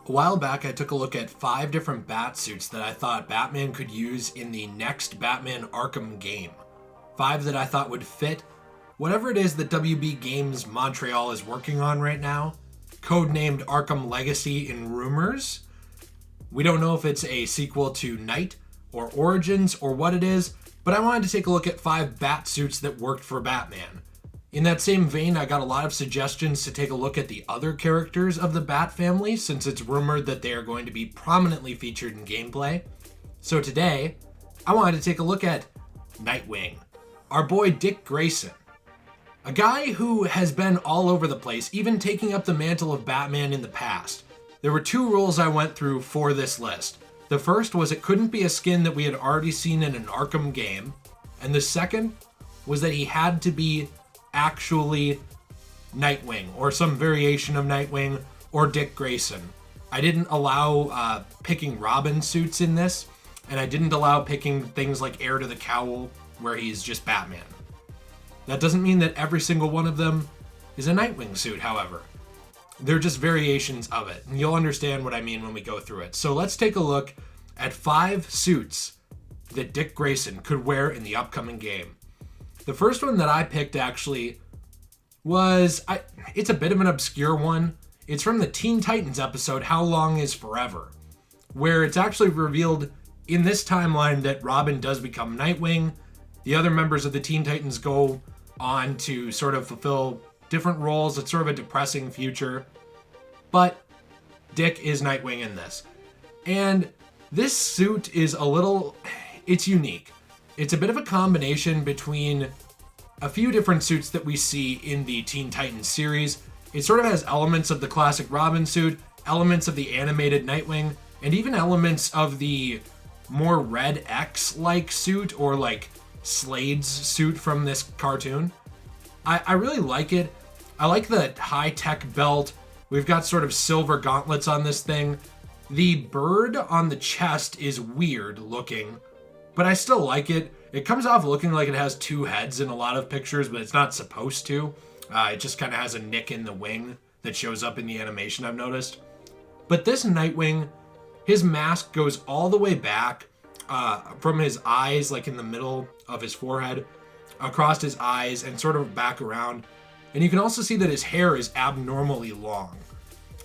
A while back, I took a look at 5 different Batsuits that I thought Batman could use in the next Batman Arkham game. 5 that I thought would fit whatever it is that WB Games Montreal is working on right now, codenamed Arkham Legacy in rumors. We don't know if it's a sequel to Night or Origins or what it is, but I wanted to take a look at 5 Batsuits that worked for Batman. In that same vein, I got a lot of suggestions to take a look at the other characters of the Bat family, since it's rumored that they are going to be prominently featured in gameplay. So today, I wanted to take a look at Nightwing, our boy Dick Grayson. A guy who has been all over the place, even taking up the mantle of Batman in the past. There were 2 rules I went through for this list. The first was it couldn't be a skin that we had already seen in an Arkham game, and the second was that he had to be actually Nightwing, or some variation of Nightwing, or Dick Grayson. I didn't allow picking Robin suits in this, and I didn't allow picking things like Heir to the Cowl, where he's just Batman. That doesn't mean that every single one of them is a Nightwing suit, however. They're just variations of it, and you'll understand what I mean when we go through it. So let's take a look at 5 suits that Dick Grayson could wear in the upcoming game. The first one that I picked actually was, it's a bit of an obscure one. It's from the Teen Titans episode, How Long Is Forever, where it's actually revealed in this timeline that Robin does become Nightwing. The other members of the Teen Titans go on to sort of fulfill different roles. It's sort of a depressing future, but Dick is Nightwing in this. And this suit is it's unique. It's a bit of a combination between a few different suits that we see in the Teen Titans series. It sort of has elements of the classic Robin suit, elements of the animated Nightwing, and even elements of the more Red X-like suit, or like Slade's suit from this cartoon. I really like it. I like the high-tech belt. We've got sort of silver gauntlets on this thing. The bird on the chest is weird looking, but I still like it. It comes off looking like it has 2 heads in a lot of pictures, but it's not supposed to. It just kind of has a nick in the wing that shows up in the animation, I've noticed. But this Nightwing, his mask goes all the way back from his eyes, like in the middle of his forehead, across his eyes, and sort of back around. And you can also see that his hair is abnormally long.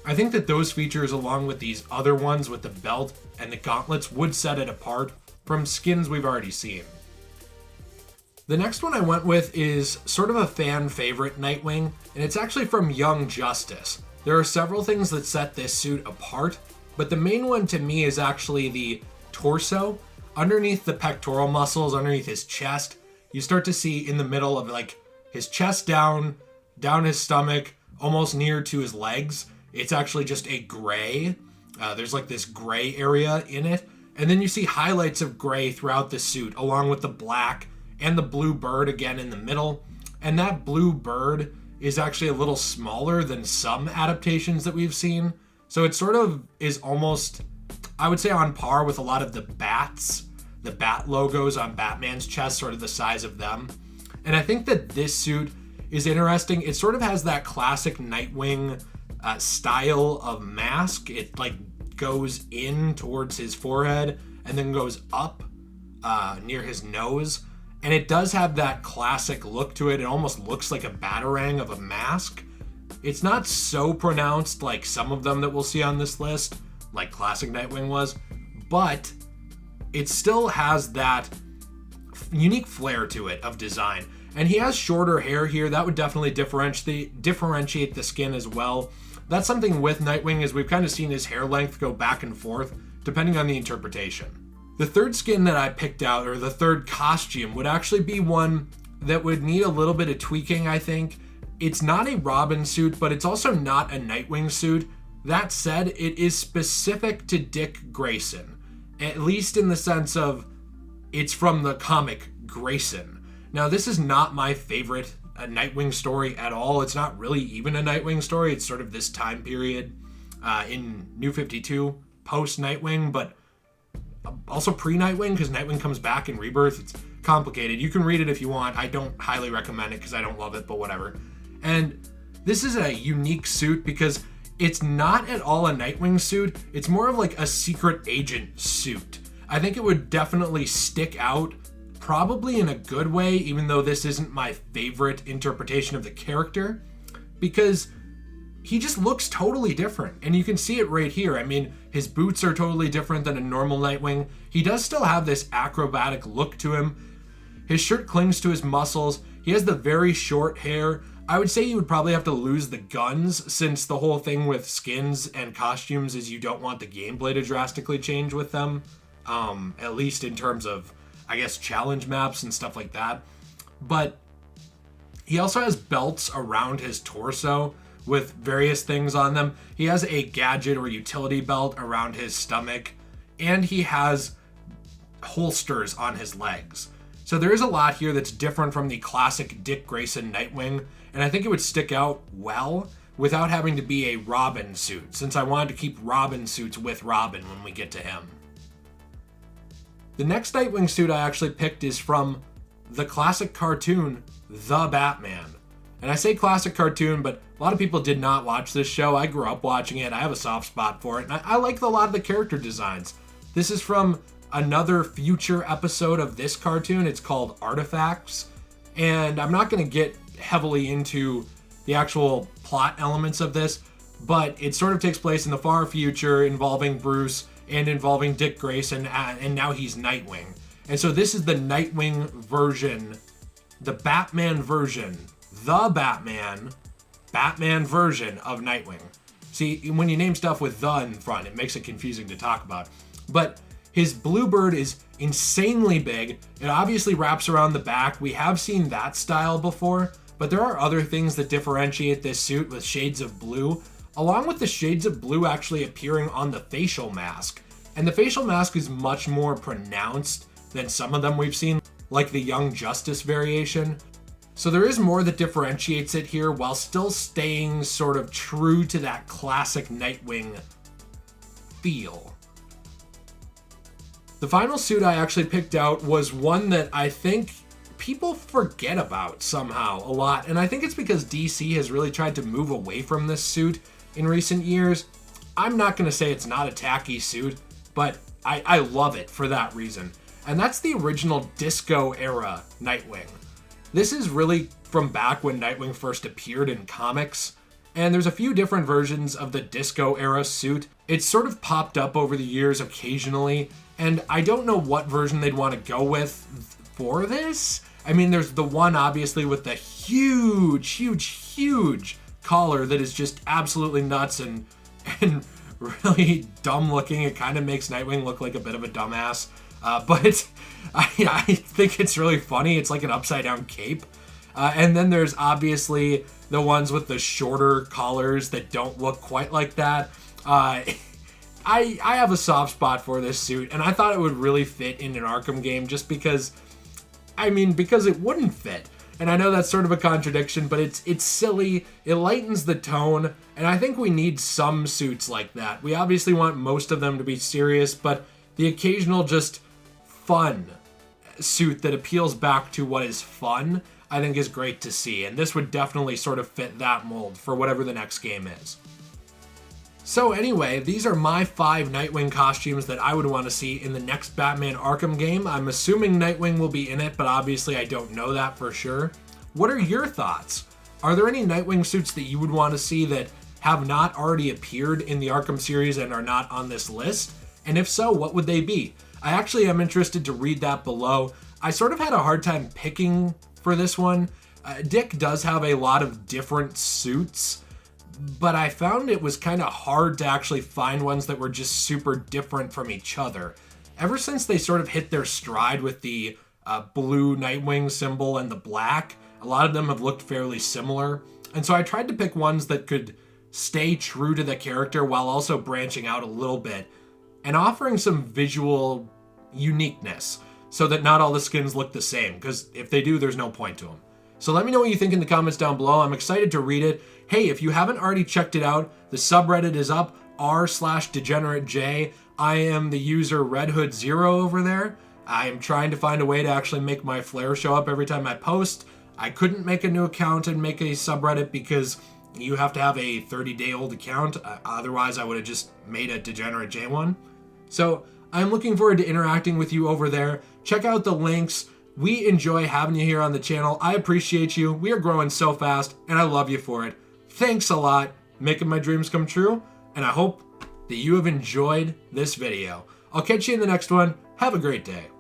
I think that those features, along with these other ones with the belt and the gauntlets, would set it apart from skins we've already seen. The next one I went with is sort of a fan favorite Nightwing, and it's actually from Young Justice. There are several things that set this suit apart, but the main one to me is actually the torso. Underneath the pectoral muscles, underneath his chest, you start to see in the middle of like his chest down his stomach, almost near to his legs. It's actually just a gray. There's like this gray area in it. And then you see highlights of gray throughout the suit, along with the black and the blue bird again in the middle. And that blue bird is actually a little smaller than some adaptations that we've seen. So it sort of is almost, I would say, on par with a lot of the bats, the bat logos on Batman's chest, sort of the size of them. And I think that this suit is interesting. It sort of has that classic Nightwing style of mask. It like goes in towards his forehead and then goes up near his nose. And it does have that classic look to it. It almost looks like a batarang of a mask. It's not so pronounced like some of them that we'll see on this list, like classic Nightwing was, but it still has that unique flair to it of design. And he has shorter hair here. That would definitely differentiate the skin as well. That's something with Nightwing, is we've kind of seen his hair length go back and forth depending on the interpretation. The third skin that I picked out, or the third costume, would actually be one that would need a little bit of tweaking, I think. It's not a Robin suit, but it's also not a Nightwing suit. That said, it is specific to Dick Grayson, at least in the sense of it's from the comic Grayson. Now, this is not my favorite Nightwing story at all. It's not really even a Nightwing story. It's sort of this time period in New 52, post-Nightwing, but also pre-Nightwing, because Nightwing comes back in Rebirth. It's complicated. You can read it if you want. I don't highly recommend it because I don't love it, but whatever. And this is a unique suit because It's not at all a Nightwing suit. It's more of like a secret agent suit. I think it would definitely stick out, probably in a good way, even though this isn't my favorite interpretation of the character, because he just looks totally different, and you can see it right here. I mean, his boots are totally different than a normal Nightwing. He does still have this acrobatic look to him. His shirt clings to his muscles. He has the very short hair. I would say you would probably have to lose the guns, since the whole thing with skins and costumes is you don't want the gameplay to drastically change with them, at least in terms of, I guess, challenge maps and stuff like that. But he also has belts around his torso with various things on them. He has a gadget or utility belt around his stomach, and he has holsters on his legs. So there is a lot here that's different from the classic Dick Grayson Nightwing, and I think it would stick out well without having to be a Robin suit, since I wanted to keep Robin suits with Robin when we get to him. The next Nightwing suit I actually picked is from the classic cartoon, The Batman. And I say classic cartoon, but a lot of people did not watch this show. I grew up watching it. I have a soft spot for it, and I like a lot of the character designs. This is from another future episode of this cartoon. It's called Artifacts, and I'm not going to get heavily into the actual plot elements of this, but it sort of takes place in the far future involving Bruce and involving Dick Grayson, and now he's Nightwing. And so this is the Nightwing version, the Batman version, the Batman version of Nightwing. See, when you name stuff with the in front, it makes it confusing to talk about. But his bluebird is insanely big. It obviously wraps around the back. We have seen that style before, but there are other things that differentiate this suit with shades of blue, along with the shades of blue actually appearing on the facial mask. And the facial mask is much more pronounced than some of them we've seen, like the Young Justice variation. So there is more that differentiates it here while still staying sort of true to that classic Nightwing feel. The final suit I actually picked out was one that I think people forget about somehow a lot, and I think it's because DC has really tried to move away from this suit in recent years. I'm not going to say it's not a tacky suit, but I love it for that reason. And that's the original disco era Nightwing. This is really from back when Nightwing first appeared in comics, and there's a few different versions of the disco era suit. It's sort of popped up over the years occasionally, and I don't know what version they'd want to go with for this. I mean, there's the one obviously with the huge collar that is just absolutely nuts and really dumb looking. It kind of makes Nightwing look like a bit of a dumbass. But I think it's really funny. It's like an upside down cape. And then there's obviously the ones with the shorter collars that don't look quite like that. I have a soft spot for this suit, and I thought it would really fit in an Arkham game just because it wouldn't fit. And I know that's sort of a contradiction, but it's silly. It lightens the tone, and I think we need some suits like that. We obviously want most of them to be serious, but the occasional just fun suit that appeals back to what is fun, I think is great to see. And this would definitely sort of fit that mold for whatever the next game is. So anyway, these are my 5 Nightwing costumes that I would want to see in the next Batman Arkham game. I'm assuming Nightwing will be in it, but obviously I don't know that for sure. What are your thoughts? Are there any Nightwing suits that you would want to see that have not already appeared in the Arkham series and are not on this list? And if so, what would they be? I actually am interested to read that below. I sort of had a hard time picking for this one. Dick does have a lot of different suits, but I found it was kind of hard to actually find ones that were just super different from each other. Ever since they sort of hit their stride with the blue Nightwing symbol and the black, a lot of them have looked fairly similar. And so I tried to pick ones that could stay true to the character while also branching out a little bit and offering some visual uniqueness so that not all the skins look the same, because if they do, there's no point to them. So let me know what you think in the comments down below. I'm excited to read it. Hey, if you haven't already checked it out, the subreddit is up, r/DegenerateJ. I am the user RedHood0 over there. I am trying to find a way to actually make my flair show up every time I post. I couldn't make a new account and make a subreddit because You have to have a 30-day-old account. Otherwise, I would have just made a Degenerate J1. So I'm looking forward to interacting with you over there. Check out the links. We enjoy having you here on the channel. I appreciate you. We are growing so fast, and I love you for it. Thanks a lot, making my dreams come true, and I hope that you have enjoyed this video. I'll catch you in the next one. Have a great day.